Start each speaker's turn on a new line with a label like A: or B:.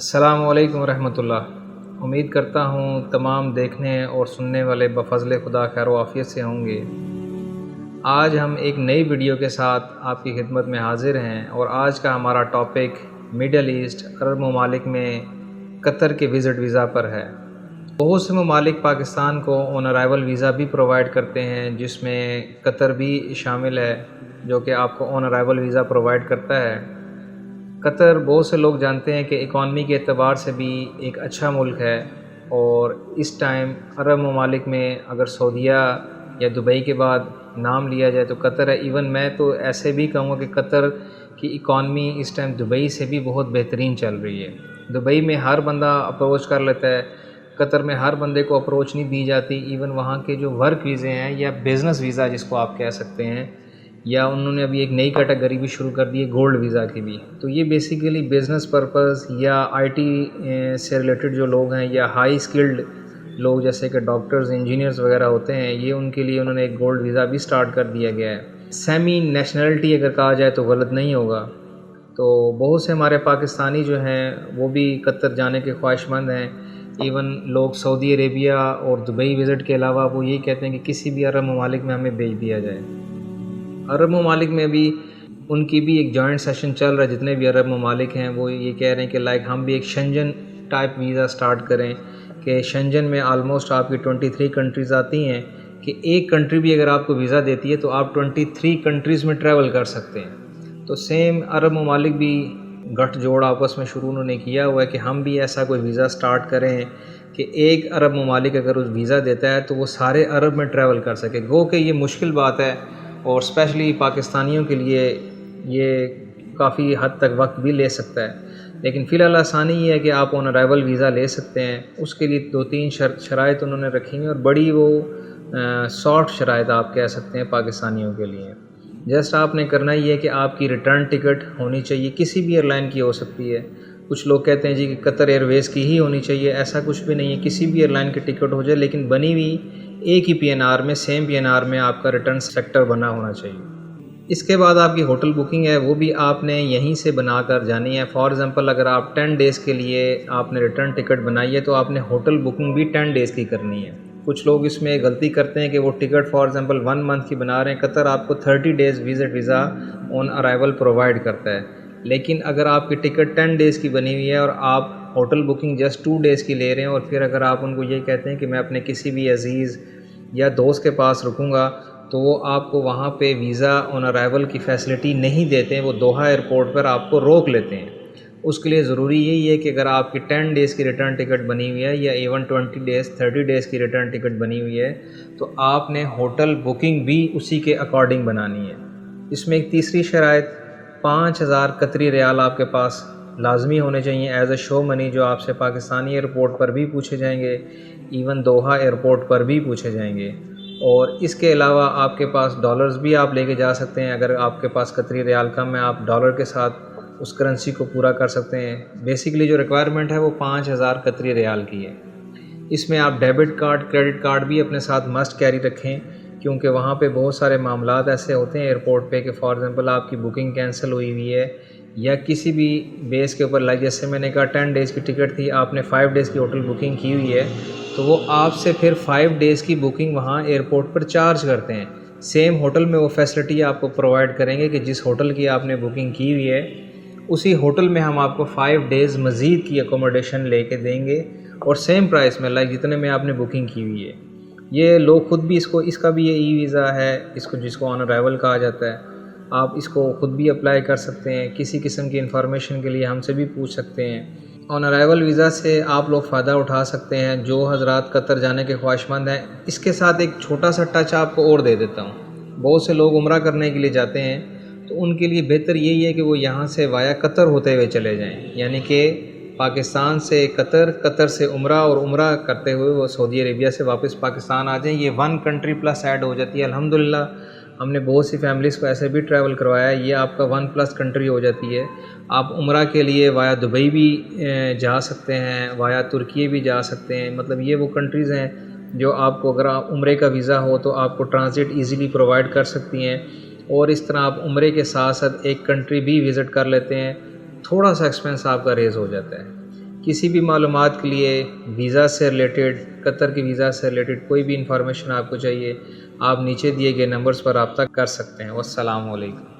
A: السلام علیکم ورحمۃ اللہ۔ امید کرتا ہوں تمام دیکھنے اور سننے والے بفضل خدا خیر و عافیت سے ہوں گے۔ آج ہم ایک نئی ویڈیو کے ساتھ آپ کی خدمت میں حاضر ہیں اور آج کا ہمارا ٹاپک مڈل ایسٹ عرب ممالک میں قطر کے وزٹ ویزا پر ہے۔ بہت سے ممالک پاکستان کو آن ارائیول ویزا بھی پرووائڈ کرتے ہیں، جس میں قطر بھی شامل ہے، جو کہ آپ کو آن ارائیول ویزا پرووائڈ کرتا ہے۔ قطر بہت سے لوگ جانتے ہیں کہ اکانومی کے اعتبار سے بھی ایک اچھا ملک ہے، اور اس ٹائم عرب ممالک میں اگر سعودیہ یا دبئی کے بعد نام لیا جائے تو قطر ہے۔ ایون میں تو ایسے بھی کہوں گا کہ قطر کی اکانومی اس ٹائم دبئی سے بھی بہت بہترین چل رہی ہے۔ دبئی میں ہر بندہ اپروچ کر لیتا ہے، قطر میں ہر بندے کو اپروچ نہیں دی جاتی۔ ایون وہاں کے جو ورک ویزے ہیں یا بزنس ویزا جس کو آپ کہہ سکتے ہیں، یا انہوں نے ابھی ایک نئی کیٹیگری بھی شروع کر دی ہے گولڈ ویزا کی بھی، تو یہ بیسیکلی بزنس پرپز یا آئی ٹی سے ریلیٹڈ جو لوگ ہیں یا ہائی اسکلڈ لوگ جیسے کہ ڈاکٹرز انجینئرز وغیرہ ہوتے ہیں، یہ ان کے لیے انہوں نے ایک گولڈ ویزا بھی سٹارٹ کر دیا گیا ہے۔ سیمی نیشنلٹی اگر کہا جائے تو غلط نہیں ہوگا۔ تو بہت سے ہمارے پاکستانی جو ہیں وہ بھی قطر جانے کے خواہش مند ہیں۔ ایون لوگ سعودی عربیہ اور دبئی وزٹ کے علاوہ وہ یہی کہتے ہیں کہ کسی بھی عرب ممالک میں ہمیں بھیج دیا جائے۔ عرب ممالک میں بھی ان کی بھی ایک جوائنٹ سیشن چل رہا ہے، جتنے بھی عرب ممالک ہیں وہ یہ کہہ رہے ہیں کہ ہم بھی ایک شنجن ٹائپ ویزا سٹارٹ کریں، کہ شنجن میں آلموسٹ آپ کی 23 کنٹریز آتی ہیں، کہ ایک کنٹری بھی اگر آپ کو ویزا دیتی ہے تو آپ 23 کنٹریز میں ٹریول کر سکتے ہیں۔ تو سیم عرب ممالک بھی گٹھ جوڑ آپس میں شروع انہوں نے کیا ہوا ہے کہ ہم بھی ایسا کوئی ویزا سٹارٹ کریں کہ ایک عرب ممالک اگر اس ویزا دیتا ہے تو وہ سارے عرب میں ٹریول کر سکے۔ گو کہ یہ مشکل بات ہے، اور اسپیشلی پاکستانیوں کے لیے یہ کافی حد تک وقت بھی لے سکتا ہے، لیکن فی الحال آسانی یہ ہے کہ آپ آن ارائیول ویزا لے سکتے ہیں۔ اس کے لیے 2-3 شرائط انہوں نے رکھی ہیں، اور بڑی وہ سافٹ شرائط آپ کہہ سکتے ہیں پاکستانیوں کے لیے۔ جسٹ آپ نے کرنا یہ ہے کہ آپ کی ریٹرن ٹکٹ ہونی چاہیے، کسی بھی ایئر لائن کی ہو سکتی ہے۔ کچھ لوگ کہتے ہیں جی کہ قطر ایئر ویز کی ہی ہونی چاہیے، ایسا کچھ بھی نہیں ہے، کسی بھی ایئر لائن کی ٹکٹ ہو جائے، لیکن بنی ہوئی ایک ہی پی این آر میں، سیم پی این آر میں آپ کا ریٹرن سیکٹر بنا ہونا چاہیے۔ اس کے بعد آپ کی ہوٹل بکنگ ہے، وہ بھی آپ نے یہیں سے بنا کر جانی ہے۔ فار ایگزامپل اگر آپ 10 ڈیز کے لیے آپ نے ریٹرن ٹکٹ بنائی ہے تو آپ نے ہوٹل بکنگ بھی 10 ڈیز کی کرنی ہے۔ کچھ لوگ اس میں غلطی کرتے ہیں کہ وہ ٹکٹ فار ایگزامپل 1 منتھ کی بنا رہے ہیں۔ قطر آپ کو 30 ڈیز وزٹ ویزا آن ارائیول پرووائڈ کرتا ہے، لیکن اگر آپ کی ٹکٹ 10 ڈیز کی بنی ہوئی ہے اور آپ ہوٹل بکنگ جسٹ 2 ڈیز کی لے رہے ہیں، اور پھر اگر آپ ان کو یہ کہتے ہیں کہ میں اپنے کسی بھی عزیز یا دوست کے پاس رکوں گا، تو وہ آپ کو وہاں پہ ویزا آن ارائیول کی فیسلٹی نہیں دیتے ہیں، وہ دوحہ ایئرپورٹ پر آپ کو روک لیتے ہیں۔ اس کے لیے ضروری یہی ہے کہ اگر آپ کی 10 ڈیز کی ریٹرن ٹکٹ بنی ہوئی ہے یا ایون 20 ڈیز 30 ڈیز کی ریٹرن ٹکٹ بنی ہوئی ہے، تو آپ نے ہوٹل بکنگ بھی اسی کے اکارڈنگ بنانی ہے۔ اس میں ایک تیسری شرائط 5000 قطری ریال آپ کے پاس لازمی ہونے چاہیے ایز اے شو منی، جو آپ سے پاکستانی ایئرپورٹ پر بھی پوچھے جائیں گے، ایون دوحہ ایئرپورٹ پر بھی پوچھے جائیں گے۔ اور اس کے علاوہ آپ کے پاس ڈالرز بھی آپ لے کے جا سکتے ہیں، اگر آپ کے پاس قطری ریال کم ہے آپ ڈالر کے ساتھ اس کرنسی کو پورا کر سکتے ہیں۔ بیسیکلی جو ریکوائرمنٹ ہے وہ 5000 قطری ریال کی ہے۔ اس میں آپ ڈیبٹ کارڈ، کریڈٹ کارڈ بھی اپنے ساتھ مسٹ کیری رکھیں، کیونکہ وہاں پہ بہت سارے معاملات ایسے ہوتے ہیں ایئرپورٹ پہ کہ فار ایگزامپل آپ کی بکنگ کینسل ہوئی ہوئی ہے، یا کسی بھی بیس کے اوپر، جیسے میں نے کہا 10 ڈیز کی ٹکٹ تھی، آپ نے 5 ڈیز کی ہوٹل بکنگ کی ہوئی ہے، تو وہ آپ سے پھر 5 ڈیز کی بکنگ وہاں ایئرپورٹ پر چارج کرتے ہیں۔ سیم ہوٹل میں وہ فیسلٹی آپ کو پرووائڈ کریں گے کہ جس ہوٹل کی آپ نے بکنگ کی ہوئی ہے اسی ہوٹل میں ہم آپ کو 5 ڈیز مزید کی اکوموڈیشن لے کے دیں گے، اور سیم پرائس میں جتنے میں آپ نے بکنگ کی ہوئی ہے۔ یہ لوگ خود بھی اس کا بھی یہ ای ویزا ہے، جس کو آن ارائیول کہا جاتا ہے، آپ اس کو خود بھی اپلائی کر سکتے ہیں۔ کسی قسم کی انفارمیشن کے لیے ہم سے بھی پوچھ سکتے ہیں۔ آن ارائیول ویزا سے آپ لوگ فائدہ اٹھا سکتے ہیں جو حضرات قطر جانے کے خواہش مند ہیں۔ اس کے ساتھ ایک چھوٹا سا ٹچ آپ کو اور دے دیتا ہوں۔ بہت سے لوگ عمرہ کرنے کے لیے جاتے ہیں، تو ان کے لیے بہتر یہی ہے کہ وہ یہاں سے وایا قطر ہوتے ہوئے چلے جائیں، یعنی کہ پاکستان سے قطر، قطر سے عمرہ، اور عمرہ کرتے ہوئے وہ سعودی عربیہ سے واپس پاکستان آ جائیں۔ یہ 1 کنٹری پلس ایڈ ہو جاتی ہے۔ الحمدللہ ہم نے بہت سی فیملیز کو ایسے بھی ٹریول کروایا ہے، یہ آپ کا 1+ کنٹری ہو جاتی ہے۔ آپ عمرہ کے لیے وایا دبئی بھی جا سکتے ہیں، وایا ترکی بھی جا سکتے ہیں۔ مطلب یہ وہ کنٹریز ہیں جو آپ کو، اگر آپ عمرے کا ویزا ہو تو آپ کو ٹرانزٹ ایزیلی پرووائڈ کر سکتی ہیں، اور اس طرح آپ عمرے کے ساتھ ساتھ ایک کنٹری بھی وزٹ کر لیتے ہیں، تھوڑا سا ایکسپینس آپ کا ریز ہو جاتا ہے۔ کسی بھی معلومات کے لیے ویزا سے ریلیٹڈ، قطر کی ویزا سے ریلیٹڈ کوئی بھی انفارمیشن آپ کو چاہیے، آپ نیچے دیے گئے نمبرز پر رابطہ کر سکتے ہیں۔ والسلام علیکم۔